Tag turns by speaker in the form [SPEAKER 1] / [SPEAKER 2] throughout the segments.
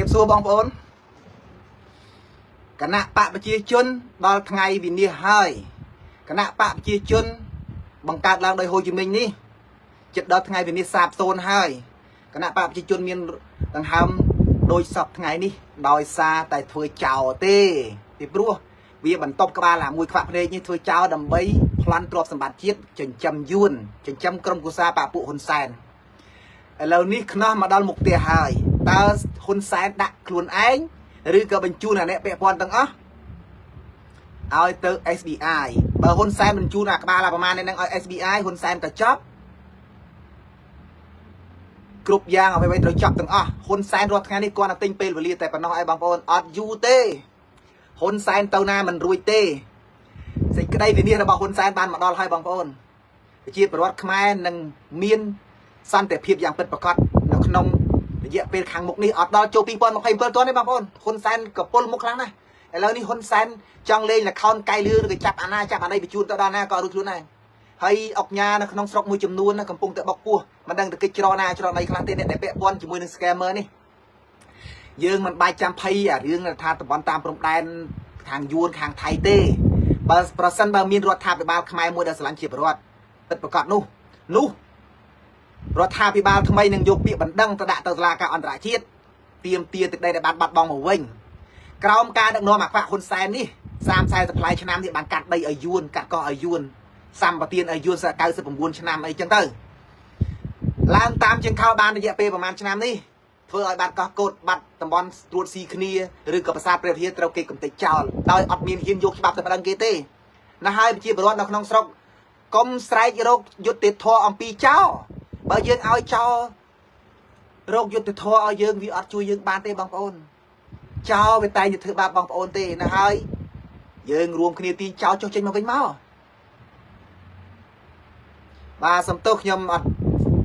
[SPEAKER 1] Chụp xua bong bồn cả nạ bạ bà chia chun đó ngày vì nia hơi cả nạ bạ chia chun bằng cát lang đời Hồ Chí Minh đi chật đó ngày vì nia sạp xôn hơi cả nạ bạ chia chun miền đằng hàm đôi sọc ngày đi đòi xa tại thôi chào tê thì bro vì bản tộc các ba là mùi khoạc đây như thôi chào đầm bấy plan trọp sản bản chiết chừng chăm yun chừng chăm công của xa bà phụ hôn sàn lâu ní nó mà đo mục tiêu hơi ta hôn sàn đặt luôn anh rồi cơ bình chu là nè bẹ quan tăng á ai từ SBI bờ hôn sàn bình chu là các ba làประมาณ này đang ở SBI hôn sàn cả chóp group giang ở bên rồi chóp tăng á hôn sàn rồi ngày đi qua là tinh pê và liệt tại phần nói bằng phone ở UT hôn sàn tàu na mình ruồi tê thì cái đây thì nia là bảo hôn sàn ban mà đo hai bằng phone chiaประวัติខ្មែរនឹងមានសន្តិភាពយ៉ាងពិតប្រាកដនៅក្នុងរយៈពេលខាងមុខនេះអត់ដល់ចូល2027ទាន់ទេបងប្អូនហ៊ុនសែនកពុលមុខខ្លាំងណាស់ឥឡូវនេះហ៊ុនសែនចង់លេង account កៃលឿនឬក៏ចាប់អាណាចាប់អាណីបញ្ជូនទៅដល់ណាក៏រួចខ្លួនដែរហើយអុកញ៉ានៅក្នុងស្រុកមួយចំនួនកំពុងតែបោកពោះមិនដឹងទៅគេច្រណាច្រណីខ្លះទេអ្នកដែលពាក់ព័ន្ធជាមួយនឹង scammer នេះយើងមិនបាច់ចាំភ័យអារឿងថាតំបន់តាមព្រំដែនខាងយួនខាងថៃទេបើប្រសិនបើមានរដ្ឋាភិបាលខ្មែរមួយដែលស្រឡាញ់ជាប្រវត្តិពិតប្រាកដនោះរដ្ឋាភិបាលថ្មីនឹងយកពាក្យបណ្ដឹងទៅដាក់ទៅតុលាការអន្តរជាតិទាមទារទឹកដីដែលបានបាត់បង់មកវិញក្រោមការដឹកនាំអាខ្វាក់ហ៊ុនសែននេះ30 ផ្លែឆ្នាំនេះបានកាត់ដីឲ្យយួនកាត់កោះឲ្យយួនសម្បទានឲ្យយួន99ឆ្នាំអីចឹងទៅឡើងតាមជាងខោបានរយៈពេលប្រហែលឆ្នាំនេះធ្វើឲ្យបាត់កោះកូតបាត់តំបន់ត្រួតស៊ីគ្នាឬក៏ប្រាសាទព្រះវិហារត្រូវគេកំទេចចោលដោយអត់មានហ៊ានយកច្បាប់ទៅប្តឹងគេទេណាហើយប្រជាពលរដ្ឋនៅក្នុងស្រុកកុំស្រែករោគយុត្តិធម៌អំពីចោលបើយើងឲ្យចោលរោគយុត្តិធម៌ឲ្យយើងវាអត់ជួយយើងបានទេបងប្អូនចោលវាតែងតែធ្វើបាបបងប្អូនទេណាហើយយើងរួមគ្នាទីចោលចុះចេញមកវិញមកបាទសំទោសខ្ញុំអត់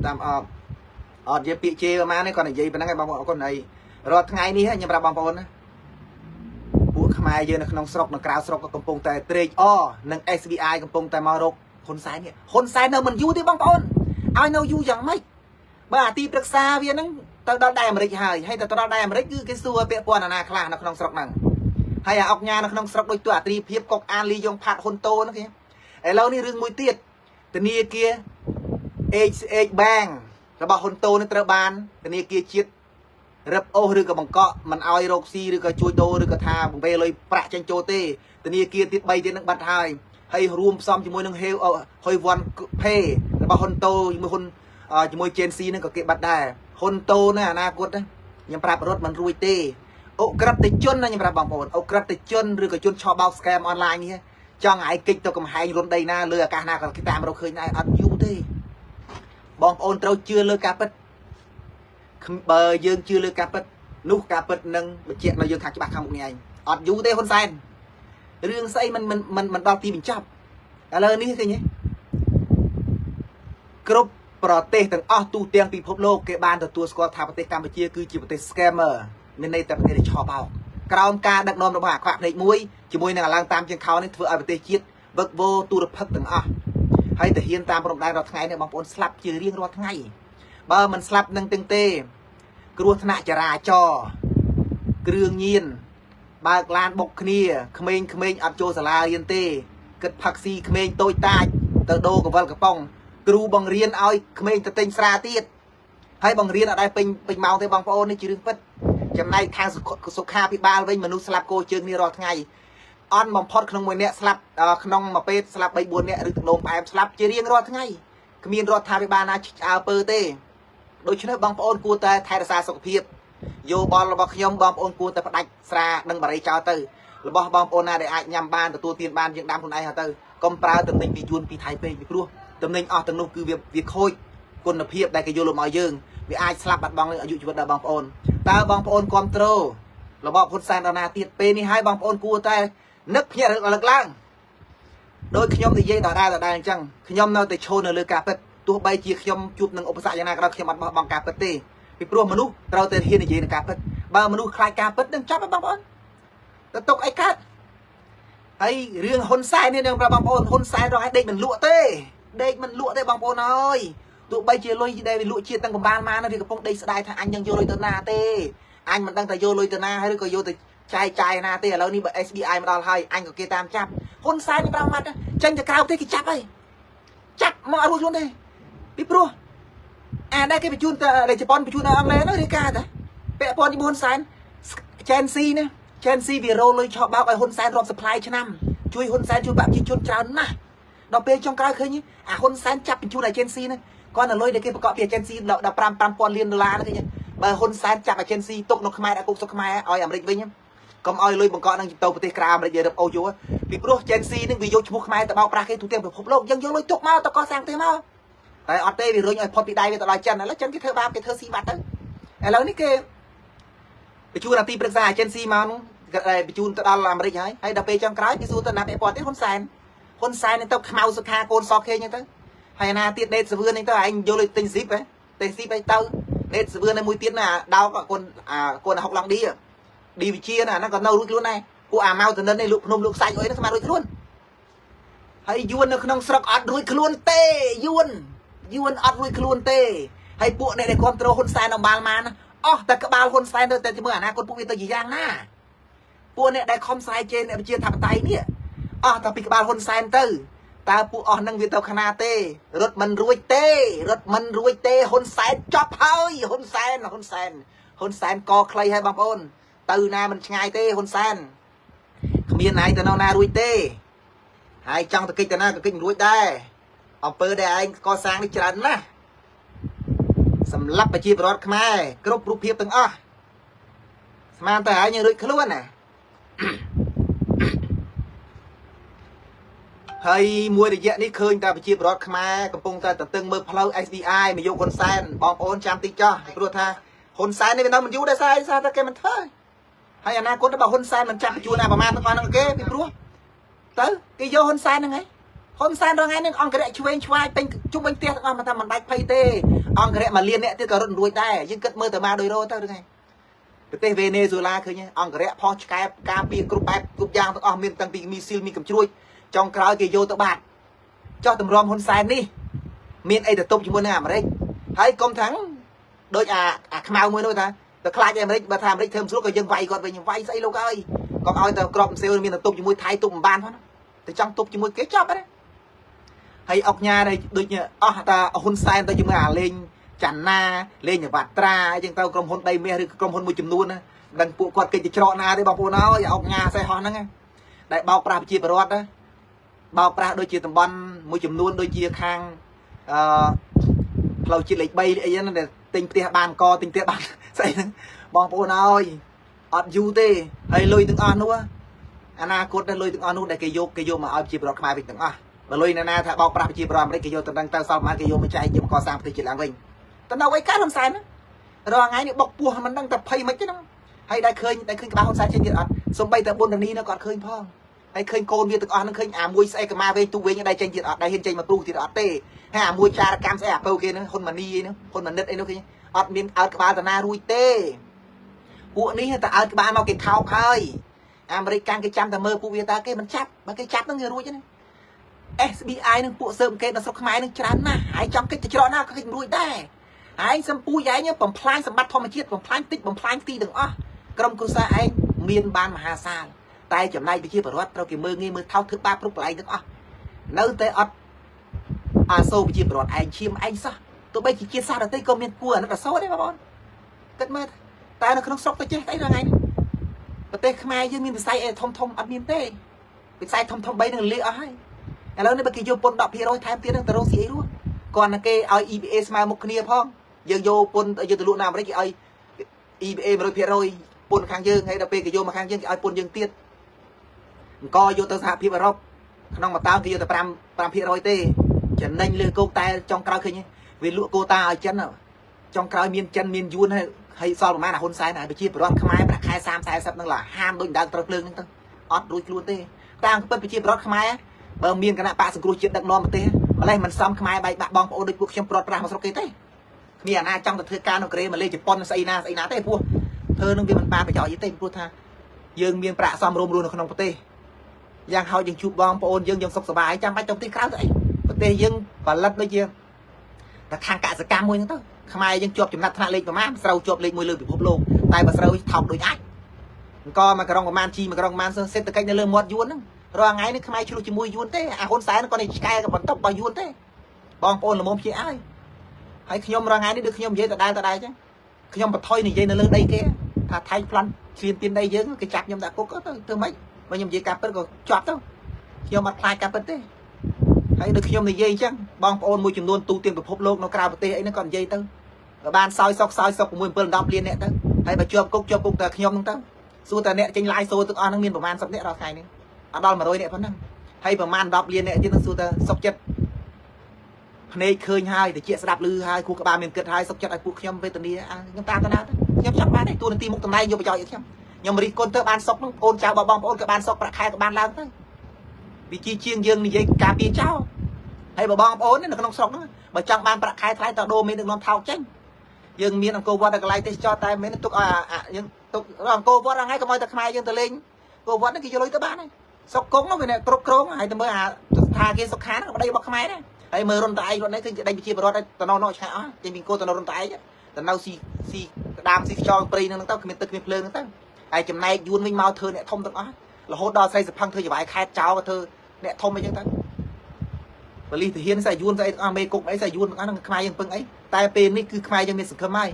[SPEAKER 1] តាមអត់និយាយពាក្យជេរមកនេះគាត់និយាយប៉ុណ្ណឹងឯងបងប្អូនអរគុណហើយរាល់ថ្ងៃនេះខ្ញុំប្រាប់បងប្អូនណាពួកខ្មែរយើងនៅក្នុងស្រុកនៅក្រៅស្រុកក៏កំពុងតែត្រេកអរនិង SBI កំពុងតែមករកហ៊ុនសែននេះហ៊ុនសែននៅមិនយូរទេបងប្អូនឲ្យនៅយូរយ៉ាងម៉េចបើអាទីប្រឹក្សាវាហ្នឹងទៅដល់ដែនអាមេរិកហើយទៅដល់ដែនអាមេរិកគឺគេសួរពាក់ព័ន្ធអាណាខ្លះនៅក្នុងស្រុកហ្នឹងហើយអាអុកញ៉ានៅក្នុងស្រុកដូចទូអាត្រីភាពកុកអានលីយ៉ុងផាត់ហ៊ុនតូហ្នឹងគេឥឡូវនេះរឿងមួយទៀតធនាគារ HH Bank របស់ហ៊ុនតូនេះត្រូវបានធនាគារជាតិរឹបអូសឬក៏បង្កក់មិនឲ្យរកស៊ីឬក៏ជួយដូរឬក៏ថាបង្វេលុយប្រាក់ចេញចូលទេធនាគារទៀត3ទៀតនឹងបាត់ហើយរួមផ្សំជាមួយនឹងហុយវ៉ាន់ផេរបស់ហ៊ុនតូជាមួយជេនស៊ីនឹងក៏គេបាត់ដែរហ៊ុនតូនេះអនាគតខ្ញុំប្រាប់រត់មិនរួចទេអុក្រិតជនណាខ្ញុំប្រាប់បងប្អូនអុក្រិតជនឬក៏ជនឆបោក scam អនឡាញនេះចង់ឲ្យកិច្ចទៅកំហែងរំដីណាលើអាកាសណាក៏គេតាមរកឃើញដែរអត់យូរទេបងប្អូនត្រូវជឿលើការពិតបើយើងជឿលើការពិតនោះការពិតនឹងបញ្ជាក់នៅយើងថាច្បាស់ខាងមុខនេះឯងអត់យូរទេហ៊ុនសែនរឿងស្អីមិនដល់ទីបញ្ចប់ឥឡូវនេះឃើញទេគ្រប់ប្រទេសទាំងអស់ទូទាំងពិភពលោកគេបានទទួលស្គាល់ថាប្រទេសកម្ពុជាគឺជាប្រទេស scammer មានន័យថាប្រទេសដែលឆបោកក្រោមការដឹកនាំរបស់អាខ្វាក់ភ្នែកមួយជាមួយនឹងឡើងតាមជាងខោនេះធ្វើឲ្យប្រទេសជាតិវឹកវរទូរភឹកទាំងអស់ហើយទៅហ៊ានតាមព្រំដែនរាល់ថ្ងៃនេះបងប្អូនស្លាប់ជារៀងរាល់ថ្ងៃបើមិនស្លាប់នឹងទាំងទេគ្រោះថ្នាក់ចរាចរណ៍គ្រឿងញៀនបើកឡានបុកគ្នាក្មេងៗអត់ចូលសាលារៀនទេគិតផឹកស៊ីក្មេងតូចតាចទៅដូរកវលកំប៉ុងគ្រូបង្រៀនឲ្យក្មេងទៅទិញស្រាទៀតហើយបង្រៀនអត់ដែរពេញម៉ោងទេបងប្អូននេះជារឿងពិតចំណែកខាងសុខាភិបាលវិញមនុស្សស្លាប់គោជើងនេះរាល់ថ្ងៃអន់បំផុតក្នុងមួយអ្នកស្លាប់ក្នុងមួយពេលស្លាប់3 4អ្នកឬទឹកនោមផ្អែមស្លាប់ជារៀងរាល់ថ្ងៃគ្មានរដ្ឋាភិបាលណាឆ្អើពើទេដូច្នេះបងប្អូនគួរតែថែរក្សាសុខភាពយោបល់របស់ខ្ញុំបងប្អូនគួរតែផ្ដាច់ស្រានិងបារីចោលទៅរបស់បងប្អូនណាដែលអាចញ៉ាំបានទទួលទានបានយើងដាំខ្លួនឯងទៅកុំប្រើតំណែងពីយួនពីថៃពេកពីព្រោះតំណែងអស់ទាំងនោះគឺវាខូចគុណភាពដែលគេយកលំឲ្យយើងវាអាចស្លាប់បាត់បង់អាយុជីវិតដល់បងប្អូនតើបងប្អូនគ្រប់គ្រងរបបហ៊ុនសែនដល់ណាទៀតពេលនេះហើយបងប្អូនគួរតែនឹកភ្ញាក់រលឹកឡើងដោយខ្ញុំនិយាយដដែលអញ្ចឹងខ្ញុំនៅតែឈរនៅលើការពិតទោះបីជាខ្ញុំជួបនឹងឧបសគ្គយ៉ាងណាក៏ដោយខ្ញុំអត់បោះបង់ការពិតទេពីព្រោះមនុស្សត្រូវតែហ៊ាននិយាយនឹងការពិតបើមនុស្សខ្លាចការពិតនឹងចាប់បងប្អូនទៅទុកអីកើតហើយរឿងហ៊ុនសែននេះនឹងប្រាប់បងប្អូនហ៊ុនសែនរកឲ្យដេកមិនលក់ទេបងប្អូនអើយទោះបីជាលុយដែលវាលក់ជាតិទាំងកម្បាលមកនៅវាកំពុងដេកស្ដាយថាអញនឹងយកលុយទៅណាទេ anh mình đang tại vô lôi từ na hay có vô từ chai na tê lâu ni bởi SBI mà đào hay anh có kia tam chắp hôn sai như bao mặt tranh cho cao thế cái chắp ấy chắp mọi luôn luôn đây biết pro đây cái bị chun để cho con bị chun ông lên nó đi ca đấy bẹ con đi hôn sai Chelsea nè Chelsea vì rô lôi cho bao cái hôn sai rộp supply cho năm chui hôn sai chui bạn chỉ chun trao nè đọc bê trong cái khơi nhỉ hôn sai chắp bị chun là Chelsea nè con là lôi để cái cọ bìa Chelsea đọc pram con liên đô la nó cái nhỉ bà hôn sai chắp ở Chelsea tục nó không ai đã cũng số không ai oi ở đây với nhá còn oi lôi bằng con đang tàu bờ cram để giờ đập ô vô vì pro Chelsea nên vì vô chụp không ai tao bao pra cái thủ tiền của hộp lô dân vô lôi tục mau tao có sang thế mau tại ở đây vì rồi nhoi phật bị đai vì tao lại chân là chân cái thơ bao cái thơ xi bát đấy lâu ní cái bị chu là ti bật ra Chelsea mà nó bị chu tao làm ở đây hay đập bê trong cái cái su tao nạp airport tới hôn sai nên tao mau sơ kha côn so khe như thế hay na tiết đét vươn nên tao anh vô lôi tinh ship ấy tao đét vươn này mũi tiết là đau cả con học lòng đi bị chia nè nó còn nâu luôn này cô mau từ nơi này lụm nôm lụm xanh ấy nó mà đuổi luôn hay yuan nó không sọc ọt đuổi luôn tê yuan ọt đuổi luôn tê hay bộ này để control hôn sai nó bao mà ta cái bao hôn sai thôiแต่เมื่อนะคนพวกนี้ตัวยี่ย่างนะพวกเนี่ยได้คอมไซเจนเนี่ยไปเชียร์ทับไตเนี่ยแต่ปีกบาลฮอนไซน์ตื้อตาปูนั่งวินเตาคณาเต้รถมันรวยเต้ฮอนไซน์จอบเฮ้ยฮอนไซน์กอใครให้บางคนตื้อนามันง่ายเต้ฮอนไซน์ขมิ้นไหนแต่นอนารวยเต้ให้จังตะกิจแต่นาก็กินรวยได้เอาเปิดได้ไอ้ก่อสร้างนี่จันนะสำลับไปชีพรถขมายกรุบรูปเพียบตั้งสมานแต่หายยังรวยขลุ่นน่ะเฮ้ยมวยเด็กนี่เคยแต่ไปชีพรถขมายกำปงแต่ตึงมือพลาว SBI มาโยกคนแซนบอมโอนจำตีจ้ารู้ท่าคนแซนนี่เป็นน้องมันอยู่ได้ใช่แต่แกมันเท่ให้อนาคตถ้าบอกคนแซนมันจำไปจูนประมาณตั้งวันตั้งเก้พี่รู้เต้แกโยคนแซนยังไงคนแซนเราไงนึงองกระเดช่วยเป็นจุ่มเป็นเตี้ยตั้งมาทำมันได้ไพ่เต้องกระเดมาเรียนเนี่ยที่กระโดดรวยได้ยิ่งเกิดมือแต่มาโดยโรเต้ได้ไงประเทศเวเนซุเอลาคือเนี่ยองกระเดพอชกายกาปีกรุ๊ปแบบกรุ๊ปยางต้องมีตั้งปีมีซิลมีกำช่วยจองกรอยเกยโยตบาดเจ้าตำรวจคนแซนนี่มีไอ้แต่ตุบอยู่บนหน้ามาได้ให้กรมทั้งโดยขมาวมวยด้วยท่าแต่คลายใจมาได้มาทำได้เทิมสุดก็ยังไวก่อนไปยังไวใส่ลูกเอ้ยก็เอาแต่กรอบเซลล์มีแต่ตุบอยู่มวยไทยตุบบ้านเพราะแต่จังตุบอยู่มวยเก๋ชอบไปเลยให้ออกงานเลยโดยเนี่ยแต่คนแซนตัวอยู่มาเล่นจันนาเล่นอย่างบาดตราอย่างเต้ากรมพลใบเมียหรือกรมพลมวยจุ่มนูนนะดังปูกอดเกยจะเจาะนาได้บอกปูน้อยออกงานใส่ฮอนนั่งไงได้เบาปราบจีบรอดนะเบาปราโดยจีตำบอลมวยจุ่มนูนโดยจีคางเราจีเหล็กใบไอ้ยันนั่นเนี่ยติงเตี้ยบานกอติงเตี้ยบานใส่บอกปูน้อยอดยูเต้ให้ลุยถึงอ่อนนู้อนาคตได้ลุยถึงอ่อนนู้ได้เกยโยมาเอาจีบรอดขมายไปถึงมาลุยนาถ้าบอกปราบจีบรอดไม่ได้เกยโยตตั้งแต่สอบมาเกยโยไม่ใช่เกยโยก่อสร้างประเทศจีนหลังวิ่งแต่เราไว้ก้าวทำสายนะรอไงเนี่ยบอกปัวมันตั้งแต่ไพ่ไม่ใช่น้องให้ได้เคยกับบ้านคนสายเช่นเดียวกันสมไปแต่บนทางนี้นะก่อนเคยพ่อให้เคยโกนเวียตึกอ่อนนั่งเคยมวยใส่กับมาเวตู้เวงได้เช่นเดียวกันได้เห็นใจมาปลูกที่อ่อนเต้ให้มวยชาการใส่เปล่าเกนะคนมันนี่นะคนมันเน็ตไอ้นู้นคืออ่อนมีอ่อนกับบ้านแต่นารุยเต้พวกนี้แต่อ่อนกับบ้านมาเก็บข้าวเคยอเมริกันก็จำแต่เมื่อพวกเวียตาเกมันจับมันก็จับตั้งเงินรุยใช่ไหม SBI นึงพวกเสริมเกณฑ์มาสกขมายนึงจานนะหายจำเกณฑ์จะเจาะหน้าก็ขึ้นรุยได้หายสัมปูใหญ่เนี่ยผมพลายสมบัติธรรมชาติผมพลายติ๊กผมพลายตีดึงกรมกุศลไอ้เมียนบานมหาศาลตายจำได้ไปเชี่ยวประวัติเราเกี่ยมืองี้มือเท้าทึบบ้าปลุกไหลดึงเนื้อเตะโซ่ไปเชี่ยวประวัติไอ้ชิมไอ้ซะตัวใบขี้เกียจซาแต่ก็เมียนกลัวนั่นแต่โซ่ได้ป่ะบอลกันมาแต่เราต้องซอกตัวเจ๊ได้ยังไงประเทศขมายยังมีเป็นไซเอทอมอัดมีนเต้เป็นไซทอมใบหนึ่งเลี้ยให้แล้วในบางทีโยปนดอกพีโร่แทนเตี้ยนั่งแต่โรสีรู้ก่อนนักเกย์เอา EBS มามุกเนียพ่อยังโยปนโยตะลุนามไม่ได้กี่ไอ EBA มาโดยพีโร่ปนข้างยืงให้ดับเบิลโยมาข้างยืงเอาปนยืงเตี้ยก็โยตัวสหพิบารบขนมมาตามที่โยแต่ปรามพีโร่เต้จะนั่งเลือโกตายจองกราวคือเนี่ยเวลุโกตาเอาจันจองกราวเมียนจันเมียนยูนให้ซอลมาหน้าคนซ้ายหน้าไปชี้ประวัติขมายประคาย3 4 สับนั่งหล่ะห้ามโดนดังตะเลืองนั่งอดรุยกลัวเต้ต่างเปิ้ลไปชี้ประวัติขมายบางเมียนกันนะปะสังกรุจิตดักนอนมาเต้อะไรมันซ้ำขมายใบบองโอโดยพวกเชียงปลอดปรามาสกเต้มีอาณาจังแต่เธอการนกเรมาเลยจะปนใส่นาเต้พวกเธอนึงเวียมันปลาไปจ่อยี่เต้พูดท่ายังเมียนประซ้ำรวมในขนมปะเต้ยังเขายังชูบองปนยังสกสบายจำไปจมตีคราวเต้ปะเต้ยังปลัดด้วยเยี่ยแต่ทางกะสกามมวยนั่นเต้ขมายยังจบจำนัดธนาเล็กประมาณเราจบเล็กมวยเลยไปพบโลก តែបើស្រូវថោកដូចអាចក៏មកក្រុងប្រមាណជីមកក្រុងប្រមាណសេដ្ឋកិច្ចនៅលើមាត់យួនហ្នឹងរាល់ថ្ងៃនេះខ្មែរឆ្លុះជាមួយយួនទេអាហ៊ុនសែនគាត់នេះឆ្កែក៏បន្ទប់របស់យួនទេបងប្អូនល្មមព្យាឲ្យហើយខ្ញុំរាល់ថ្ងៃនេះដូចខ្ញុំនិយាយដដែលចឹងខ្ញុំបន្ថយនិយាយនៅលើដីគេថាថៃប្លន់ឈ្លានពានដីយើងគេចាប់ខ្ញុំដាក់គុកទៅធ្វើម៉េចបើខ្ញុំនិយាយការពិតក៏ជាប់ទៅខ្ញុំអត់ខ្លាចការពិតទេហើយដូចខ្ញុំនិយាយអញ្ចឹងបងប្អូនមួយចំនួនទូទាំងពិភពលោកនៅក្រៅប្រទេសអីហ្នឹងក៏និយាយទៅក៏បានសោយសុក6 7 10លានអ្នកទៅហើយបើជាប់គុកតែខ្ញុំហ្នឹងទៅសួរតែអ្នកចេញឡាយសូទាំងអស់ហ្នឹងមានប្រមាណ10អ្នករាល់ថ្ងៃនេះអត់ដល់100អ្នកប៉ុណ្ណឹងហើយប្រមាណ10លានអ្នកទៀតនឹងសួរតែសុកចិត្តភ្នែកឃើញហើយតិចស្ដាប់ឮហើយគូក្បាលមានគិតហើយសុកចិត្តឲ្យពួកខ្ញុំវេទនាខ្ញុំតាមតាណាទៅខ្ញុំចង់បានឯតួនាទីមុខតំណែងយកប្រយោជន៍ឲ្យខ្ញុំរិះគន់ទៅបានសុកហ្នឹងបងចៅបងប្អូនក៏បានសុកប្រាក់ខែក៏បានឡើងទៅវិជាជាងយើងនិយាយការពារចោលហើយបងប្អូននៅក្នុងស្រុកហ្នឹងបើចង់បានប្រាក់ខែថ្លៃតដូរមាននឹងនាំថោកចេញយើងមានអង្គរវត្តកន្លែងទេសចរតែមិនទុកយើងទុកអង្គរវត្តហ្នឹងហើយកុំឲ្យតែខ្មែរយើងទៅលេងអង្គរវត្តហ្នឹងគេយកលុយទៅបានហើយសុកគង់ហ្នឹងវាគ្រប់គ្រងហើយទៅមើលថាគេសុខាហ្នឹងប្តីរបស់ខ្មែរដែរហើយមើលរុនតឯងរត់នេះគឺដេញប្រជាពលរដ្ឋទៅនៅឆ្ងាយអស់ចេញពីគោទៅនៅរុនតឯងទៅនៅស៊ីក្តាមស៊ីខ្យល់ព្រៃហ្នឹងទៅគ្មានទឹកគ្មានភ្លើងហ្នឹងទៅហើយចំណែកយួនវិញមកធ្វើអ្នកធំទាំងអស់រហូតដល់ស្រីសភឹងធ្វើចវាយខេតចោលធ្វើអ្នកធំអីចឹងទៅបលិសទាហានស្អីយួនស្អីអស់មេគុកអីស្អីយួនទាំងអស់ហ្នឹងខ្មែរយើងពឹងអីតែពេលនេះគឺខ្មែរយើងមានសង្ឃឹមហើយ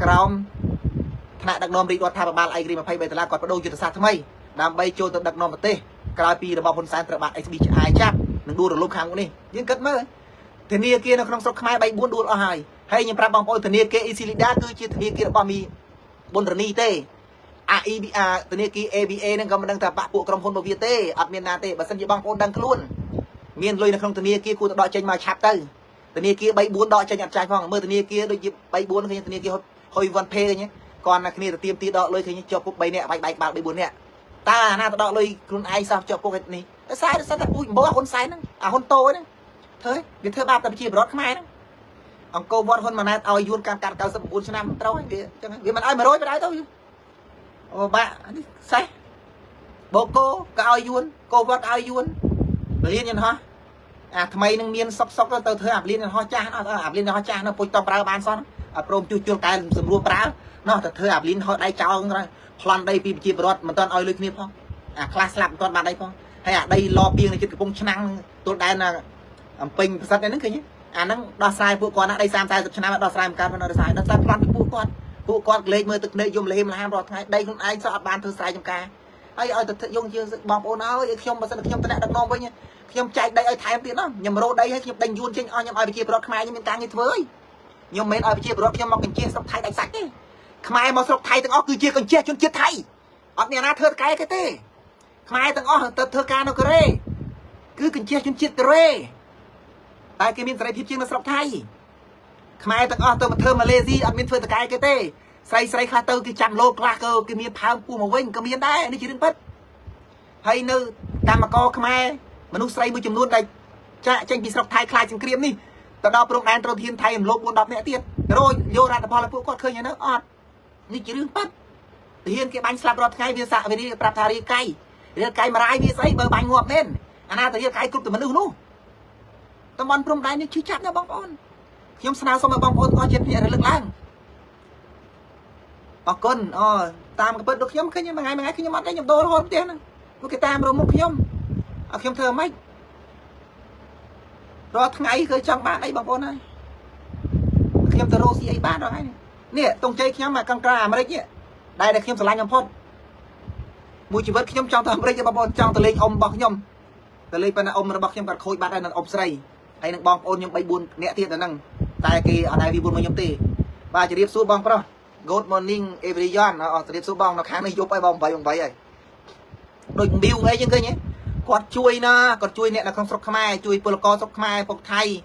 [SPEAKER 1] ក្រោមថ្នាក់ដឹកនាំរាជរដ្ឋាភិបាលឯករាជ្យ$23គាត់បដូរយុទ្ធសាស្ត្រថ្មីដើម្បីចូលទៅដឹកនាំប្រទេសក្រោយពីរបបហ៊ុនសែនត្រូវបាន XB ឆ្អែចាប់នឹងដួលរលំខាងមុខនេះយើងគិតមើលធនាគារនៅក្នុងស្រុកខ្មែរ3 4ដួលអស់ហើយខ្ញុំប្រាប់បងប្អូនធនាគារ Isilida គឺជាធនាគាររបស់មីប៊ុនរនីទេEBA ធនាគារ ABA ហ្នឹងក៏មិនដឹងថាបាក់ពួកក្រុមហ៊ុនរបស់វាទេអត់មានណាទេបើសិនជាបងប្អូនដឹងខ្លួនមានលុយនៅក្នុងធនាគារគួរតែដកចេញមកឆាប់ទៅធនាគារ3 4ដកចេញអត់ចាយផងមើលធនាគារដូចជា3 4ឃើញធនាគារហុយវ៉ាន់ផេឃើញគាត់ណាគ្នាទៅទៀមទីដកលុយឃើញជាប់គុក3នាក់បែកក្បាល3 4នាក់តើអាណាទៅដកលុយខ្លួនឯងសោះជាប់គុកនេះតែខ្សែតែពូជអំបោះហ៊ុនសែនហ្នឹងអាហ៊ុនតូហ្នឹងធ្វើវាធ្វើបាបតែប្រជាពលរដ្ឋខ្មែរហ្នឹងអង្គរវត្តហ៊ុនម៉ាណែតឲ្យយួនកាត់99ឆ្នាំត្រូវហើយវាចឹងវាមិនឲ្យ100បណ្ដោយទៅអូបាក់នេះសេះបូកូក៏ឲ្យយួនកោវត្តឲ្យយួនពលានយន្តហោះអាថ្មីនឹងមានសុកទៅធ្វើអាពលានយន្តហោះចាស់អត់អាពលានយន្តហោះចាស់នៅពុជតប្រើបានសោះអត់ព្រមជួសជុលកែសម្រួលប្រើណោះទៅធ្វើអាពលានហោះដៃចោលហ្នឹងប្លន់ដីពីប្រជាពលរដ្ឋមិនទាន់ឲ្យលុយគ្នាផងអាខ្លះស្លាប់មិនទាន់បានដីផងហើយអាដីលពីងនៅជិតកំពង់ឆ្នាំងទល់ដែនអំពេញប្រសិទ្ធហ្នឹងឃើញអាហ្នឹងដោះស្រាយពួកគាត់ណាដី30 40ឆ្នាំដោះស្រាយមិនកើតមិនដោះស្រាយដល់តែប្លន់ពីពួកគាត់លេខមើលទឹកភ្នែកយំលហេមលហាមរាល់ថ្ងៃដីខ្លួនឯងសោះអត់បានធ្វើស្រែចម្ការហើយឲ្យទៅយងយើងបងប្អូនឲ្យខ្ញុំបើសិនខ្ញុំតំណែងដឹកនាំវិញខ្ញុំចែកដីឲ្យថែមទៀតណាខ្ញុំរោដីឲ្យខ្ញុំដេញយួនចេញអស់ខ្ញុំឲ្យប្រជាពលរដ្ឋខ្មែរខ្ញុំមានការងារធ្វើហើយខ្ញុំមិនឲ្យប្រជាពលរដ្ឋខ្ញុំមកកញ្ជះស្រុកថៃដាច់សាច់ទេខ្មែរមកស្រុកថៃទាំងអស់គឺជាកញ្ជះជនជាតិថៃអត់មានណាធ្វើកែគេទេខ្មែរទាំងអស់ទៅធ្វើការនៅកូរ៉េគឺកញ្ជះជនជាតិកូរ៉េតែគេមានសេរីភាពជាងនៅស្រុកថៃខ្មែរទាំងអស់ទៅមកធ្វើម៉ាឡេស៊ីអត់មានធ្វើតកែគេទេស្រីខ្លះទៅគេចាំលោកខ្លះក៏គេមានផើងពោះមកវិញក៏មានដែរនេះជារឿងពិតហើយនៅកម្មករខ្មែរមនុស្សស្រីមួយចំនួនដែលចាក់ចេញពីស្រុកថៃខ្លាចសង្គ្រាមនេះទៅដល់ព្រំដែនត្រូវធានថៃរំលោភ4 10នាក់ទៀតរយយករដ្ឋផលឲ្យពួកគាត់ឃើញហ្នឹងអត់នេះជារឿងពិតទាហានគេបាញ់ស្លាប់រាល់ថ្ងៃវាសាក់វាប្រាប់ថារាកៃមរាយវាស្អីបើបាញ់ងាប់មែនអាណាតារាកៃគ្រប់តែមនុស្សនោះតំបន់ព្រំដែននេះឈឺចាប់ណាបងប្អូនខ្ញុំស្នើសុំឲ្យបងប្អូនអស់ចិត្តភ្នាក់រលឹកឡើងអរគុណតាមកំពិតដូចខ្ញុំឃើញមួយថ្ងៃខ្ញុំអត់ទេខ្ញុំដូររហូតផ្ទះហ្នឹងពួកគេតាមរមុខខ្ញុំឲ្យខ្ញុំធ្វើម៉េចរាល់ថ្ងៃគឺចង់បានអីបងប្អូនហើយខ្ញុំទៅរកស៊ីអីបានដល់ថ្ងៃនេះតុងជ័យខ្ញុំមកកង្ក្រាអាមេរិកនេះដែលខ្ញុំស្រឡាញ់បំផុតមួយជីវិតខ្ញុំចង់ទៅអាមេរិកបងប្អូនចង់ទៅលេងអ៊ំរបស់ខ្ញុំទៅលេងប៉ុន្តែអ៊ំរបស់ខ្ញុំគាត់ខូចបាត់ហើយនឹងអ៊ំស្រីហើយនឹងបងប្អូនខ្ញុំ3 4នាក់ទៀតទៅហ្នឹងតែគេអត់ឲ្យវា4មកខ្ញុំទេបាទជម្រាបសួរបងប្រុស Good morning everyone ជម្រាបសួរបងនៅខាងនេះយប់ហើយបង8ហើយដូចមីវអីចឹងឃើញគាត់ជួយណាគាត់ជួយអ្នកនៅក្នុងស្រុកខ្មែរជួយពលករស្រុកខ្មែរពុកថៃ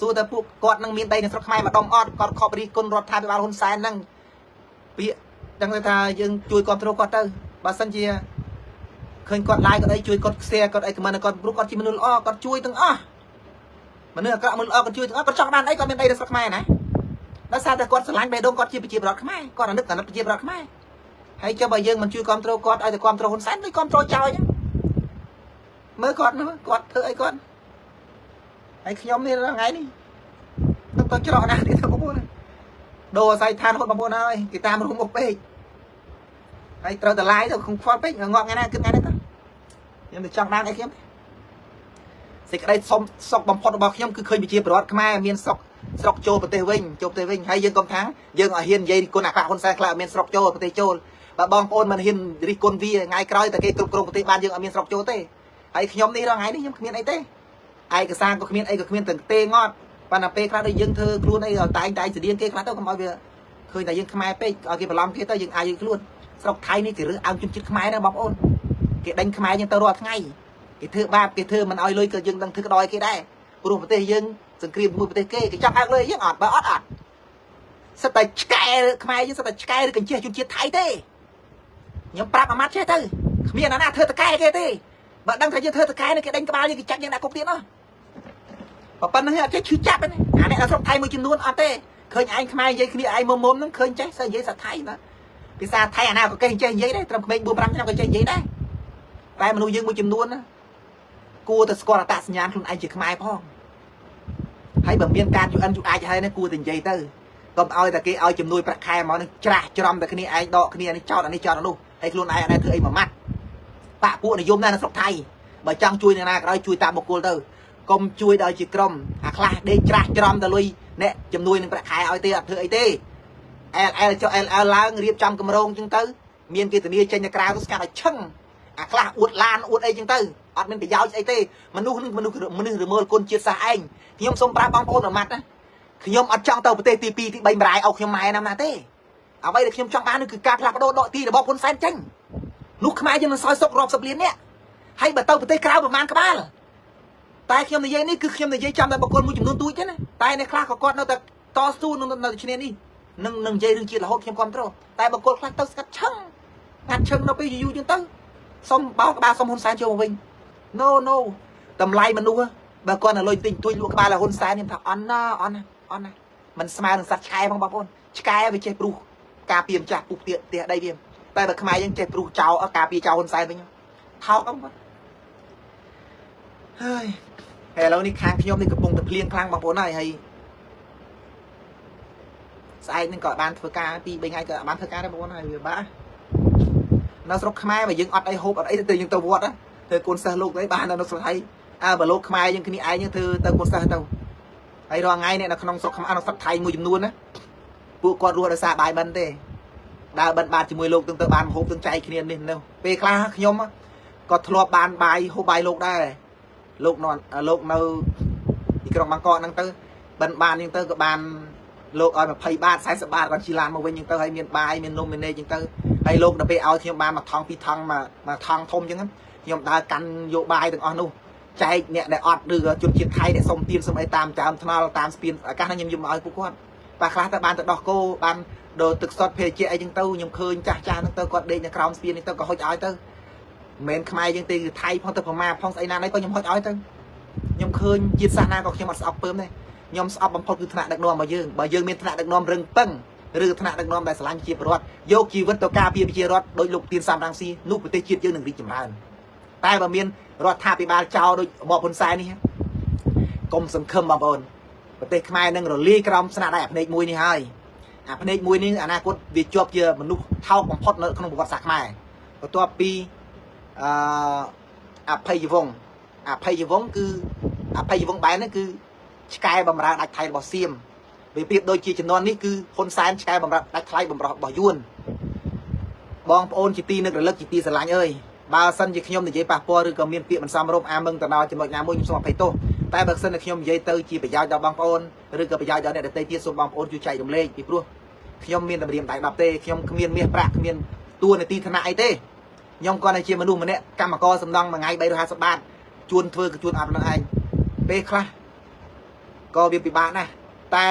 [SPEAKER 1] សួរតែពួកគាត់នឹងមានដីនៅស្រុកខ្មែរម្ដងអត់គាត់ខករិះគន់រដ្ឋាភិបាលហ៊ុនសែនហ្នឹងពាក្យដឹងថាយើងជួយគ្រប់គ្រងគាត់ទៅបើសិនជាឃើញគាត់ឡាយគាត់អីជួយគាត់ខ្សែគាត់អីខមមិនគាត់ព្រោះគាត់ជាមនុស្សល្អគាត់ជួយទាំងអស់មនុស្សអាក្រក់មនុស្សល្អគាត់ជួយទាំងអស់គាត់ចង់បានអីគាត់មានដីនៅស្រុកខ្មែរណាដោយសារតែគាត់ស្រឡាញ់បេះដូងគាត់ជាប្រជាពលរដ្ឋខ្មែរគាត់អាណិតប្រជាពលរដ្ឋខ្មែរហើយចុះបើយើងមិនជួយគ្រប់គ្រងគាត់ឲ្យតែគ្រប់គ្រងហ៊ុនសែនដូចគ្រប់គ្រងចោលចឹងមើលគាត់ធ្វើអីគាត់ហើយខ្ញុំនេះថ្ងៃនេះទៅច្រកណាទៀតបងប្អូនដូរអាស័យឋានហត់បងប្អូនហើយគេតាមរួមមុខពេក hay trâu tờ lái thôi không khoan bích ngọn ngay này cứ ngay đấy nhưng mà trong đang ấy kiếm thì cái đây xong sọc bằng phật bọc nhom cứ khơi bị chia bớt mai miền sọc châu bờ tây vinh hay dương công thắng dương ở hiền dây con nạc con xe lại miền sọc châu bờ tây châu và bong ôn mình hiền đi con vi ngay coi tại cái cục bờ tây ban dương ở miền sọc châu tây hay nhom đi ra ngay đi nhom miền ấy tây ai cái sang có miền ấy có miền từng tê ngon và là pe ra đây dương thơ luôn đây ở tại sự điên kia khác đâu không bao giờ khơi tại dương mai pe ở cái làm kia tới dương ai dương luôn sọc thayนี่คือเอาจุดๆខ្មែរណាបងប្អូនគេដេញខ្មែរយើងទៅរាល់ថ្ងៃគេធ្វើបាបគេធ្វើមិនអោយលុយក៏យើងដឹងធ្វើក្តោយគេដែរព្រោះប្រទេសយើងសង្គ្រាមមួយប្រទេសគេគេចង់ឲ្យលុយយើងអត់បើអត់សិតតែឆ្កែខ្មែរយើងសិតតែឆ្កែឬកញ្ចេះជនជាតិថៃទេខ្ញុំប្រាប់អាម៉ាត់ចេះទៅគ្មានអាណាធ្វើតកែគេទេបើដឹងថាយើងធ្វើតកែនេះគេដេញក្បាលយើងគេចាក់យើងដាក់គុកទៀតណាប៉ុណ្ណឹងអត់ចេះឈឺចាប់ទេអានេះដល់ស្រុកថៃមួយចំនួនអត់ទេឃើញឯងខ្មែរនិយាយគ្នាឯងមុំហ្នឹងឃើញចេះសើនិយាយសាថៃណាភាសាថៃអាណាក៏គេចេះនិយាយដែរត្រឹមក្មេង 4-5 ឆ្នាំក៏ចេះនិយាយដែរតែមនុស្សយើងមួយចំនួនណាគួរតែស្គាល់អត្តសញ្ញាណខ្លួនឯងជាខ្មែរផងហើយបើមានការUNអាចហើយណាគួរតែនិយាយទៅកុំឲ្យតែគេឲ្យជំនួយប្រាក់ខែមកនឹងច្រាស់ច្រំតែគ្នាឯងដកគ្នានេះចោតអានេះចោតអានោះហើយខ្លួនឯងអត់ដែរធ្វើអីមួយម៉ាត់បាក់ពួកនិយមដែរនៅស្រុកថៃបើចង់ជួយអ្នកណាក៏ដោយជួយតាមបុគ្គលទៅកុំជួយដល់ជាក្រុមអាខ្លះដេកច្រាស់ច្រំតែលុយអ្នកជំនួយនឹងប្រាក់ខែឲ្យទេអត់ធ្វើអីទេLL ចុះ LL ឡើងរៀបចំគម្រោងចឹងទៅមានគេធានាចេញទៅក្រៅទៅស្កាត់ឲ្យឆឹងអាខ្លះអួតឡានអួតអីចឹងទៅអត់មានប្រយោជន៍អីទេមនុស្សរមើលគុណជាតិសាសឯងខ្ញុំសូមប្រាប់បងប្អូនអាម៉ាត់ណាខ្ញុំអត់ចង់ទៅប្រទេសទី2ទី3បម្រាយឲ្យខ្ញុំម៉ែណាំណាទេអ្វីដែលខ្ញុំចង់បានគឺការផ្លាស់ប្ដូរដកទីរបស់ហ៊ុនសែនចេញនោះខ្មែរយើងនឹងសោយសុករាប់សិបលាននេះហើយបើទៅប្រទេសក្រៅប្រហែលក្បាលតែខ្ញុំនិយាយនេះគឺខ្ញុំនិយាយចាំតែបុគ្គលមួយចំនួនទូចទេណាតែអ្នកខ្លះក៏គាត់នៅតែតស៊ូនៅឈ្នានេះនឹងនិយាយរឿងជាតិរហូតខ្ញុំគ្រប់គ្រងតែបុគ្គលខ្លះទៅស្កាត់ឆឹងកាត់ឆឹងនៅពេលយូរចឹងទៅសុំបោកក្បាលសុំហ៊ុនសែនចូលមកវិញ no តម្លៃមនុស្សបើគាត់នៅលុយទិញទួយលក់ក្បាលឲ្យហ៊ុនសែនខ្ញុំថាអន់ណាមិនស្មើនឹងសត្វឆ្កែផងបងប្អូនឆ្កែវាចេះព្រុសការពារម្ចាស់ពុះផ្ទះដីវាតែបើខ្មែរយើងចេះព្រុសចោលការពារចោលហ៊ុនសែនវិញថោកបងប្អូនហើយឥឡូវនេះខាងខ្ញុំនេះកំពុងតែភ្លៀងខ្លាំងបងប្អូនហើយស្អែកនឹងក៏បានធ្វើការ2-3ថ្ងៃក៏បានធ្វើការដែរបងប្អូនហើយវាបាក់នៅស្រុកខ្មែរបើយើងអត់អីហូបអត់អីទៅយើងទៅវត្តធ្វើកូនសិស្សលោកទៅបាននៅស្រុកថៃបើលោកខ្មែរយើងគ្នាឯងធ្វើទៅកូនសិស្សទៅហើយរាល់ថ្ងៃនេះនៅក្នុងស្រុកខ្មែរនៅស្រុកថៃមួយចំនួនណាពួកគាត់រស់ដោយសារបាយបិណ្ឌទេដើរបិណ្ឌបាតជាមួយលោកទៅបានហូបទាំងចែកគ្នានេះនោះពេលខ្លះខ្ញុំក៏ធ្លាប់បានបាយហូបបាយលោកដែរលោកនៅទីក្រុងបាងកកហ្នឹងទៅបិណ្ឌបានហ្នឹងទៅក៏បានលោកឲ្យ20 បាត 40 បាតគាត់ជិះឡានមកវិញអញ្ចឹងទៅហើយមានបាយមាននំមានអីអញ្ចឹងទៅហើយលោកដល់ពេលឲ្យខ្ញុំបាន1ថង់2ថង់មកថង់ធំអញ្ចឹងខ្ញុំដើរកាន់យកបាយទាំងអស់នោះចែកអ្នកដែលអត់ឬជនជាតិថៃដែលសុំទៀនសុំអីតាមចើមថ្នល់តាមស្ពានអាកាសខ្ញុំយកមកឲ្យពួកគាត់បាទខ្លះទៅបានទៅដោះគោបានដូរទឹកសុទ្ធភេសជ្ជៈអីអញ្ចឹងទៅខ្ញុំឃើញចាស់ហ្នឹងទៅគាត់ដេកនៅក្រោមស្ពាននេះទៅក៏ហុចឲ្យទៅមិនមែនខ្មែរយើងទេគឺថៃផងទៅប្រមាផងស្អីណានេះក៏ខ្ញុំហុចឲ្យទៅខ្ញុំឃើញជាតិសាសនាក៏ខ្ញុំអត់ស្អប់ពើមដែរខ្ញុំស្អប់បំផុតគឺថ្នាក់ដឹកនាំរបស់យើងបើយើងមានថ្នាក់ដឹកនាំរឹងប៉ឹងឬថ្នាក់ដឹកនាំដែលស្រឡាញ់ជាប្រវត្តិយកជីវិតទៅការពារប្រជារដ្ឋដោយលោកទៀនសំរងស៊ីនោះប្រទេសជាតិយើងនឹងរីកចម្រើនតែបើមានរដ្ឋាភិបាលចោលដោយរបបហ៊ុនសែននេះកុំសង្ឃឹមបងប្អូនប្រទេសខ្មែរនឹងរលាយក្រោមស្នាដៃអាភ្នែកមួយនេះហើយអាភ្នែកមួយនេះអនាគតវាជាប់ជាមនុស្សថោកបំផុតនៅក្នុងប្រវត្តិសាស្ត្រខ្មែរបន្ទាប់ពីអភ័យវង្សគឺអភ័យវង្សបែរនេះគឺឆ្កែបំរើដាច់ថ្លៃរបស់សៀមវាប្រៀបដូចជាជំនាន់នេះគឺហ៊ុនសែនឆ្កែបំរើដាច់ថ្លៃបំរើរបស់យួនបងប្អូនជាទីនឹករលឹកជាទីស្រឡាញ់អើយបើសិនជាខ្ញុំនិយាយប៉ះពាល់ឬក៏មានពាក្យមិនសមរម្យអាមឹងទៅដល់ចំណុចណាមួយខ្ញុំសូមអភ័យទោសតែបើសិនតែខ្ញុំនិយាយទៅជាប្រយោជន៍ដល់បងប្អូនឬក៏ប្រយោជន៍ដល់អ្នកដទៃទៀតសូមបងប្អូនជួយចែករំលែកពីព្រោះខ្ញុំមានតម្រាមដៃ10ទេខ្ញុំគ្មានមាសប្រាក់គ្មានតួនាទីឋានៈអីទេខ្ញុំគាត់តែជាមនុស្សម្នាក់កម្មករសំណងមួយថ្ងៃ350 បាតជួនធ្វើក៏ជួនអត់នឹងឯងពេលខ្លះក៏វាពិបាកណាស់តែ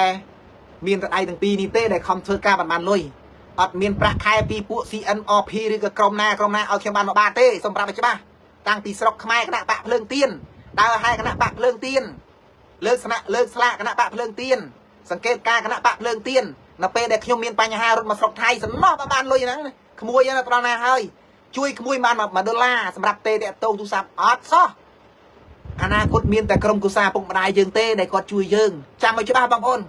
[SPEAKER 1] មានតែដៃទាំងពីរនេះទេដែលខំធ្វើការបានលុយអត់មានប្រាក់ខែពីពួក CNRP ឬក៏ក្រុមណាឲ្យខ្ញុំបានមកបាទទេសូមប្រាប់ឲ្យច្បាស់តាំងពីស្រុកខ្មែរគណៈបកភ្លើងទៀនដើរហើយគណៈបកភ្លើងទៀនលើកស្លាកគណៈបកភ្លើងទៀនសង្កេតការគណៈបកភ្លើងទៀននៅពេលដែលខ្ញុំមានបញ្ហារត់មកស្រុកថៃសំណោះបានលុយហ្នឹងក្មួយហ្នឹងត្រង់ណាហើយជួយក្មួយបាន$1សម្រាប់ទេតាក់ទងទូរស័ព្ទអត់សោះអនាគតមានតែក្រុមគូសាពុកម្ដាយយើងទេដែលគាត់ជួយយើងចាំឲ្យច្បាស់បងប្អូន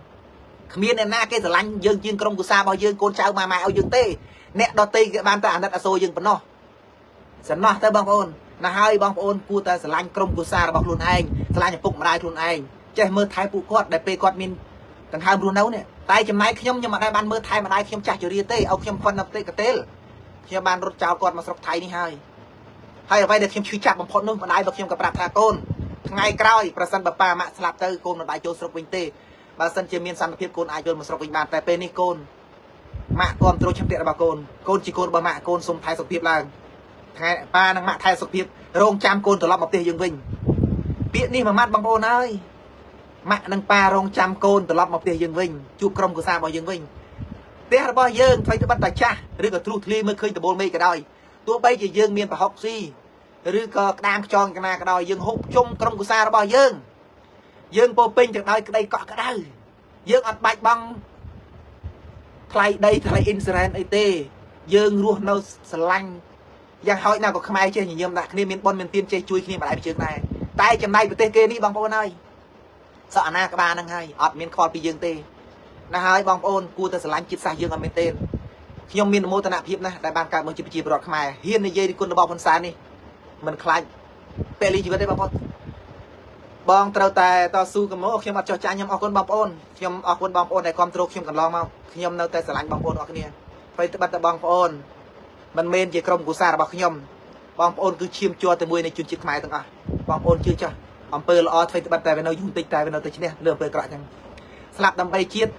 [SPEAKER 1] គ្មានអ្នកណាគេស្រឡាញ់យើងជាងក្រុមគូសារបស់យើងកូនចៅម៉ែឲ្យយើងទេ nè đo tây cái ban ta ăn đất ở xôi dừng bẩn nó sẵn nó tới băng ôn là hai băng ôn cua ta sẵn lanh krom cua xa bọc luôn anh sẵn lanh phục mà đai luôn anh chơi mơ thái phụ quạt đại pe quạt min tầng hai luôn nấu nè tay chấm máy khiêm nhưng mà đây ban mơ thái mà đai khiêm chả chửi tê ông khiêm phân tê cả tê khiêm ban rốt chào quạt mà sọc thái đi hai ở đây được khiêm chui chặt bằng phốt nung mà đai bậc khiêmกับปรับthà côn ngày càyประสันบป่ามาสลับเตอร์โกนมาได้โจสรกวินเต้บาสันเจมีนสันเพียบโกนไอโจนมาสรกวินบานแต่เป็นนี่โกนมาก่อนโตรชัมเตียร์บาโกนโกนจีโกนบามาโกนสมไทยสกเพียบล่างไทยป้านังมาไทยสกเพียบโรงจามโกนตลอดมาเตยยังวิ่งเปียนี่มามัดบางโอนเอ้ยมานังป้าโรงจามโกนตลอดมาเตยยังวิ่งจูบกรมกุศลบ่ยังวิ่งเตะบ่ยังไฟตะบันตะจ้าหรือก็ทรูทลีเมื่อเคยตะโบนไม่ก็ได้ตัวใบจะยังเมียนปะฮอกซี่หรือก็ดามจองกันมาก็ได้ยังหุบจมกรมกุศลบ่ยังโปปิ้งจากได้ก็ได้เกาะก็ได้ยังอัดใบบังใครได้ใครอินสแลนไอเต้ยังรัวเนาสลังยังหอยน่าก็ขมายเชี่ยยิ่งยิ่งนะนี่มีบอลมีเตียนเชี่ยช่วยนี่มาได้ไปเชิงได้ตายจำได้ไปเตะเกนี่บางปอนเลยสะอานากับบ้านนั่งให้อัดมีนคอร์ปียังเต้นะฮะบางปอนกูแต่สลังจิตสายยังอันเป็นเต้ยงมีนโมตนาพิบนะได้บางการมึงจิบจีบรอดขมายเฮียนในเยดีคนระบอบพันซานี่มันคล้ายเปรีชีวิตได้บางปอนบองเตาแต่ต่อสู้กับโมเขียมอัดจอจานยำออกคนบางปอนเขียมออกคนบางปอนในความตรงเขียมกันลองมาเขียมเนาแต่สลังบางปอนออกเนี่ยไปตะบัดตะบางปอนมันเมนเจกรมกุศลบอกขยมบางปอนคือเชี่ยมจัวแต่มวยในจุดจิตหมายต่างบางปอนชื่อจ้าอำเภอละอไฟตะบัดแต่เป็นเอายุ่งติดแต่เป็นเอาติดเนี่ยเรื่องเปิดกระจังสลับดำไปเชียด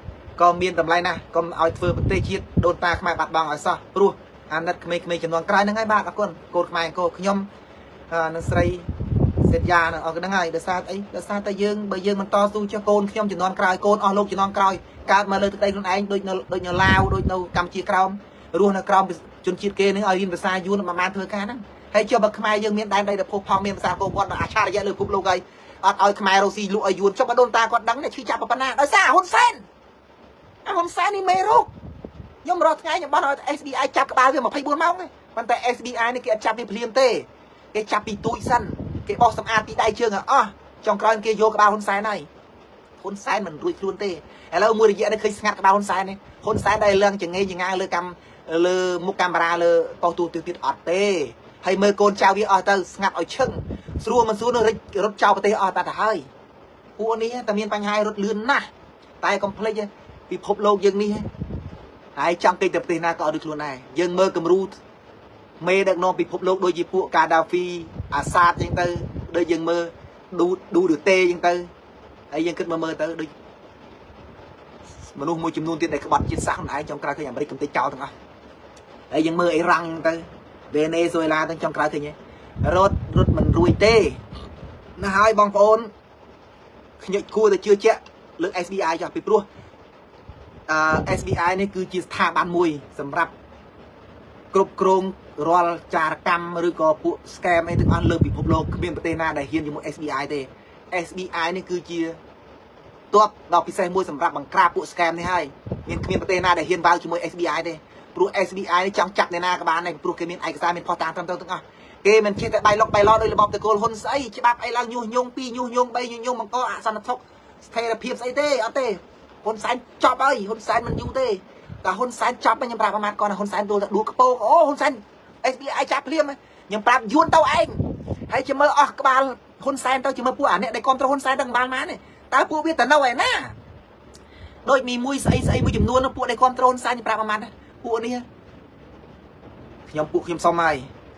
[SPEAKER 1] ก็มีนดำไรนะก็เอาเฟือเตะเชียดโดนตาขมายบาดบางอ่อยซะรู้อันนั้นไม่จำนวนกลายนั่งไงบ้างคนโกดขมายโกขยมนั่งใส่เสร็จยาเอากันนั่งไงเดือดซาไอ้เดือดซาแต่ยังใบยังมันต่อสู้จะโกนขยมจำนวนกลายโกนเอาลูกจำนวนกลายการมาเลยตัวเองคนเองโดยเนื้อลาวโดยเนื้อกำจีกรามรู้นะกรามจนชีดเกนึงเอายินภาษายูนมาเถื่อกันนั่งให้เจ้าบักขมายยังมีได้แต่พวกพองมีภาษาโกนอาชาติเยอะเลยคุบโลกไงเอาขมายเราซีลูกอายุนชอบมาโดนตากอดดังเนี่ยชื่อจับปะนาโดยซาหุ่นเส้นหุ่นเส้นนี่ไม่รู้ยมรอดไงอย่างบ้านเรา SBI จับกระบาลเรื่องมาพายบัวเมาไงมันแต่ SBI นี่แกจับปีเพลียมเต้แกจับปีตุยสั้นแกบอกสำอาปีได้เชิงอ่ะจองกรอนแกโยกระบาลหุ่นเส้นnàyหุ่นเส้นมันรุยคลุนเต้แล้วมือเยอะได้เคยงัดกระบาลหุ่นเส้นนี่หุ่นเส้นได้เรื่องจะไงยังไงเลยกำเลยมุกกำบาราเลยปอตูติดอดเต้ให้มือโกนเจ้าวิออเตอร์งัดเอาเชิงสู้มันสู้เลยรถเจ้าไปเต้ออตาแต่ให้พวกนี้แต่มีปัญหารถเลื่อนนะตายคอมเพล็กซ์ปีพบโลกยังนี่ไอ้จังเกยแต่ตีนาก็ดูคลุนnàyยังมือกำรูเมย์ดักนองปีพบโลกโดยจีพวกกาดาฟีอาซาดยังเตอโดยยังมือดูเตยังเตอไอ้ยังขึ้นมาเมื่อเตอโดยมนุษย์มวยจำนวนที่ในขบัดจิตสักไหนจงกลายเป็นอย่างบริกรรมเตะเจ้าทั้งนั้นไอ้ยังมือไอ้รังเตอเวเนซุเอลาตั้งจงกลายเป็นอย่างรถมันรุยเต้นะฮะบางคนขยันคู่แต่เชื่อเจ๊เรื่อง SBI จะปิดรั้วSBI นี่คือจีสถาบันมวยสำหรับกรุบกรงรอลจารกรรมหรือก็พวกสแกมไอ้ทั้งอันเลิกปิดพบโลกเบียนประเทศนาได้เฮียนอยู่มวย SBI เต้ SBI นี่คือจีตัวดอกพิเศษมวยสำหรับบังกราบพวกสแกมนี่ให้เบียนประเทศนาได้เฮียนบ้าอยู่มวย SBI เต้พวก SBI นี่จังจับในนากับบ้านในพวกเกมีนไอ้กระซาเป็นพอตามทั้งเกมันเชื่อแต่ใบล็อกใบล้อโดยระบบตะโกนคนใส่ฉบับไอ้ลังยุ่งยงปียุ่งยงใบยุ่งยงมันก็สันทกเทระเพียบใส่เต้เอาเต้คนสายจับไอ้คนสายมันอยู่เต้แต่คนสายจับมันยังปราบประมาทก่อนนะคนสายดูกระโปรงโอ้คนสาย SBI จับเพียบไหมยังปราบยวนเต้าเองให้จะมาออกกบาลคนสายเต้าจะมาพูดเนี่ยในกองตัวคนสายดังบาลมาเนี่ยตาพูดเวียแต่เน่าไอ้น่าโดยมีมวยใส่มวยจุ่มนวลนะพูดในกองตัวคนสายยังปราบประมาทพูดนี่ยำปุกยำซอมไอ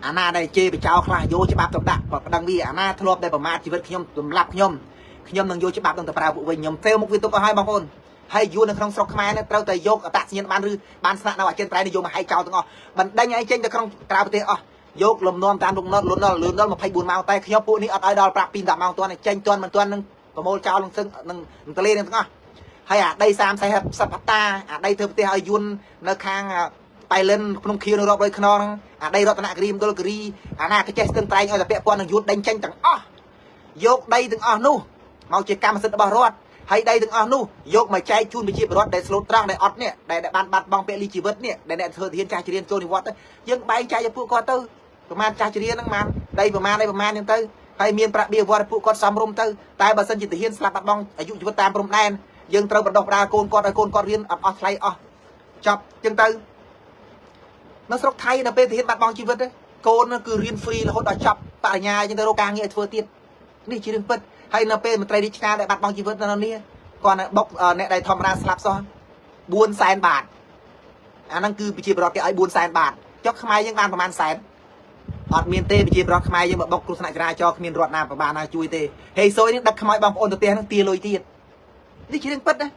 [SPEAKER 1] อาณาได้เจไปเจ้าคลาโยจะบาปตบดักแบบดังวีอาณาทะเลาะได้ประมาทชีวิตขยมตุ่มลับขยมนังโยจะบาปตั้งแต่ปลาบุกวิญญาณเซลมุกวิตุกให้บางคนให้ยูในครั้งสกมาเนี่ยเราแต่ยกตัดเสียนบ้านหรือบ้านสนะนาวเจนไตรในโยมาให้เจ้าตั้งมันได้ไงเจนแต่ครั้งกราบเตะยกลมนอมตามลงนอลุ้นนอมาให้บุญมาแต่ขยมปุนี้อัดไอดอลปราบปีนดับมาตัวเนี่ยเจนตัวมันตัวนึงประโมลเจ้าลงซึ่งนึงทะเลเนี่ยตั้งให้ได้สามใส่สัปตาได้เธอเตะให้ยุนในข้างไปเล่นพนมเคียวในรอบเลยขนองได้รถตะกรีมตัวกรีน่าก็เจสตึงไตรเอาแต่เปียกปอนหนึ่งยุดได้เจนจังยกได้ถึงนู่เมาเจกรรมสุดบารอดให้ได้ถึงนู่ยกมาใจจูนไปจีบรถได้สโลตรังได้อดเนี่ยได้บันบัดบองเปรีจีวิตเนี่ยได้เธอเทียนใจเรียนโจนิวัตยังใบใจจะพูดก็เตอประมาณใจเรียนนั่งมันได้ประมาณยังเตอให้เมียนประเบียวัดพูดก็ซ้ำรมเตอแต่บัดสันจิตเทียนสลับบัดบองอายุจีวิตตามรมแดนยังเตอบัดดอกดาโกนกอดโกนกอดเรียนอดไฟจับยังเตอ nó sốc thay là bên thì hiện bạn bằng chi vật đấy cô nó cứ riêng free là hốt đòi chọc tại nhà nhưng tôi càng nghe vừa tiền đi chỉ đừng phân hay là bên mà trai đi cha đại bạn bằng chi vật nó nia còn bốc nè đây thom ra slap son buôn sàn bạc năng cứ bị chia bọt cái ấy buôn sàn bạc cho khai những banประมาณ sàn ọt miền tây bị chia bọt khai nhưng mà bọc cột sạch ra cho miền ruột nam và bạn nào chui tê hay xôi những đặt khai bằng ôn từ tiền nó tiền lôi tiền đi chỉ đừng phân đấy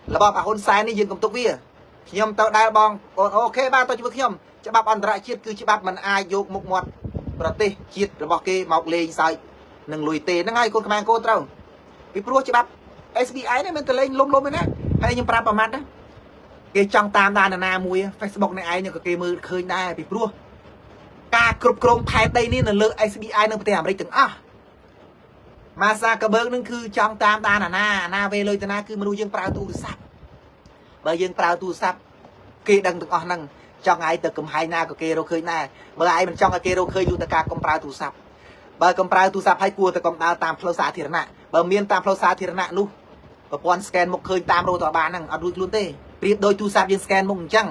[SPEAKER 1] làบอกคนสายนี่ยืนกับตัววิ่งยมตัวได้บองโอเคบ้านตัวจะยมจะบับอันตรายชีดคือจะบับมันอายโยกมุกหมดประเทศชีดระบอกเกมอกเลงใส่หนึ่งลุยเตนั่งไงคนขมายโคตรเราปีพรัวจะบับ SBI เนี่ยมันตะเลงล้มๆไปนะให้ยังปราบประมาณนะเกจังตามดานามวย Facebook ในไอเนี่ยก็เกมือเคยได้ปีพรัวการกรุบกรองภายใต้นี่น่ะเลือก SBI นึงประเทศอเมริกามาซากระเบิกนั่นคือจองตามตาหน้าเวเลยแต่หน้าคือมาดูยังปลาตูซับเบอร์ยังปลาตูซับเกดังตึกอ่อนนั่งจองไอ้ตึกกำไฮหน้าก็เกเราเคยหน้าเบอร์ไอ้มันจองเกเราเคยอยู่แต่การกำปลาตูซับเบอร์กำปลาตูซับให้กลัวแต่กำดาวตามเพลสาธิรณะเบอร์เมียนตามเพลสาธิรณะนู้เบอร์ปอนสแกนมุกเคยตามโรต่อบานนั่งเอาดูลุ้นเต้เปรียบโดยตูซับยังสแกนมุกจัง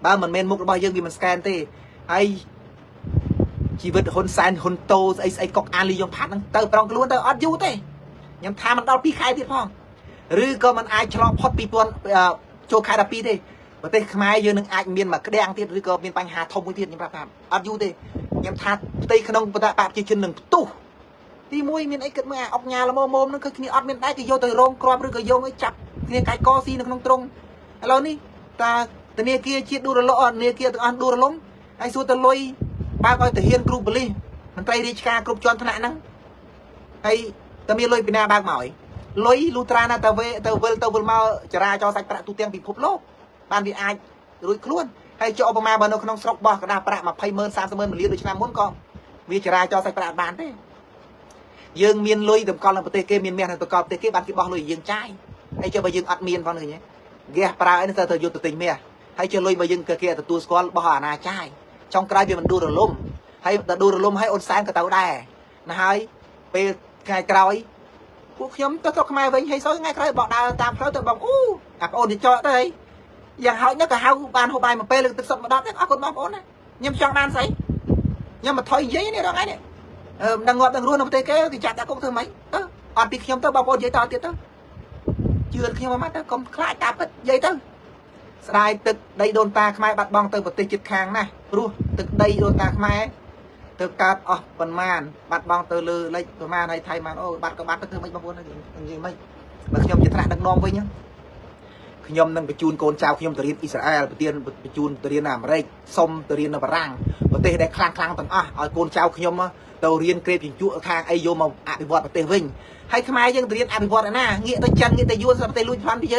[SPEAKER 1] เบอร์เหมือนเมนมุกระบายยังมีมันสแกนเต้ไอชีวิตคนแซนคนโตไอ้กอกอาลียงผ่านนั่งเติมปรองกล้วนเติมอดยูเต้ยังทามันเอาปีใครที่พ่อหรือก็มันอายฉลองพอดปีปวนโจคายดาปีเต้ประเทศขมายยืนหนึ่งอายเมียนมากระเด้งที่หรือก็เมียนปัญหาทงมือที่ยังปราบอดยูเต้ยังทาเตะขนมประปาจีชนหนึ่งตู้ที่มวยเมียนไอ้เกิดมาออกงานละโมนั่นคือนี่อดเมียนได้ก็โยตัวโรงกรอบหรือก็โยงไอ้จับเนี่ยไก่กอซีนั่งตรงแล้วนี่แต่เนี่ยเกียร์ชีดดูระลอนเนี่ยเกียร์ตัวอันดูระล้มไอ้ส่วนตะลอยบ้าก็แต่เฮียนกรุ๊ปเลยมันไตรดิชกากรุ๊ปจอนถนัดนั่งไอ้แต่มีลอยปีนาบางหมอยลอยลูตรานาตะเวมาจะราจอสักประตูเตียงปีพบโลกบ้านที่อายรุยคล้วนให้เจ้าประมาณบานนกน้องสกบอกกระดาษประมาไพเมิน30 เมินเหมือนเลี้ยงโดยชนะม้วนกองวิจาราจอสักประบานได้ยังเมียนลอยแต่ก่อนเราประเทศเกมีนเมียนแต่ก่อนประเทศเกบ้านที่บอกเลยยังใจให้เจ้าไปยังอัดเมียนฟังเลยเนี่ยแกปลาไอ้นั่นเธอโยนตัวติงเมียให้เจ้าลอยมายังเกลี่ยตัวสกอลบ่หานาใจtrong cái việc mình đu rồi lum hay đu rồi lum hay ôn sáng cái tàu đè là hai về ngày càyพวกខ្ញុំទៅស្រុកខ្មែរវិញហើយសោយថ្ងៃក្រោយបកដើរតាមផ្លូវទៅបងអូអាបងអូនទៅចតទៅយ៉ាងហោចណាស់ក៏ហៅបានហូបបាយមួយពេលលើកទឹកសុទ្ធមកដល់ទេអរគុណបងប្អូនណាខ្ញុំចង់បានស្អីខ្ញុំមកថយនិយាយនេះដល់ថ្ងៃនេះដឹងងាប់ដឹងរស់នៅប្រទេសគេគេចាត់ដាក់គុកធ្វើម៉េចទៅអត់ពីខ្ញុំទៅបងប្អូននិយាយតទៀតទៅជឿខ្ញុំមកទៅកុំខ្លាចតាពិតនិយាយទៅស្ដាយទឹកដីដូនតាខ្មែរបាត់បង់ទៅប្រទេសជិតខាងណាព្រោះទឹកដីដូនតាខ្មែរទៅកើតអស់ប៉ុន្មានបាត់បង់ទៅលើលេខប្រមាណហើយថៃបានអូបាត់ក៏បាត់ទៅធ្វើម៉េចបងប្អូននិយាយម៉េចបើខ្ញុំជាថ្នាក់ដឹកនាំវិញខ្ញុំនឹងបញ្ជូនកូនចៅខ្ញុំទៅរៀនអ៊ីស្រាអែលបញ្ជូនទៅរៀនអាមេរិកសុំទៅរៀននៅបារាំងប្រទេសដែលខ្លាំងទាំងអស់ឲ្យកូនចៅខ្ញុំទៅរៀនក្រេបជញ្ជក់ខាងអីយកមកអភិវឌ្ឍប្រទេសវិញហើយខ្មែរយើងទៅរៀនអភិវឌ្ឍឯណាងាកទៅចិនងាកទៅយួនប្រទេសលួចប្លន់ពីយើង